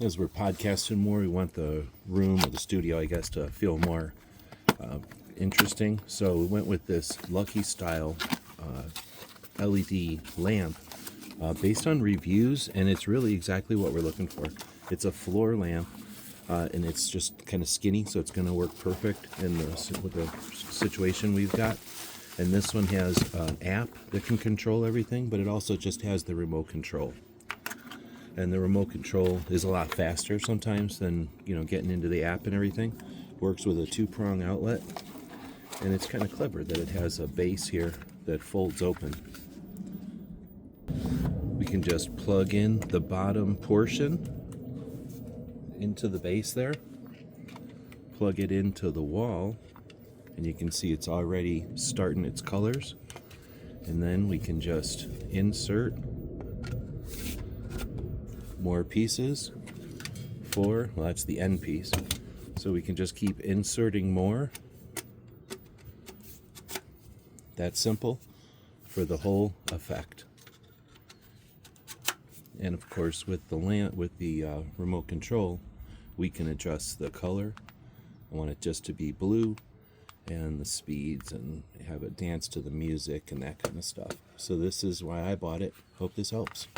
As we're podcasting more, we want the room or the studio, I guess, to feel more interesting. So we went with this Lucky Style LED lamp based on reviews, and it's really exactly what we're looking for. It's a floor lamp, and it's just kind of skinny, so it's going to work perfect with the situation we've got. And this one has an app that can control everything, but it also just has the remote control. And the remote control is a lot faster sometimes than, getting into the app and everything. Works with a 2-prong outlet, and it's kind of clever that it has a base here that folds open. We can just plug in the bottom portion into the base there, plug it into the wall, and you can see it's already starting its colors. And then we can just insert more pieces well, that's the end piece. So we can just keep inserting more. That simple for the whole effect. And of course, with the remote control, we can adjust the color. I want it just to be blue, and the speeds, and have it dance to the music and that kind of stuff. So this is why I bought it. Hope this helps.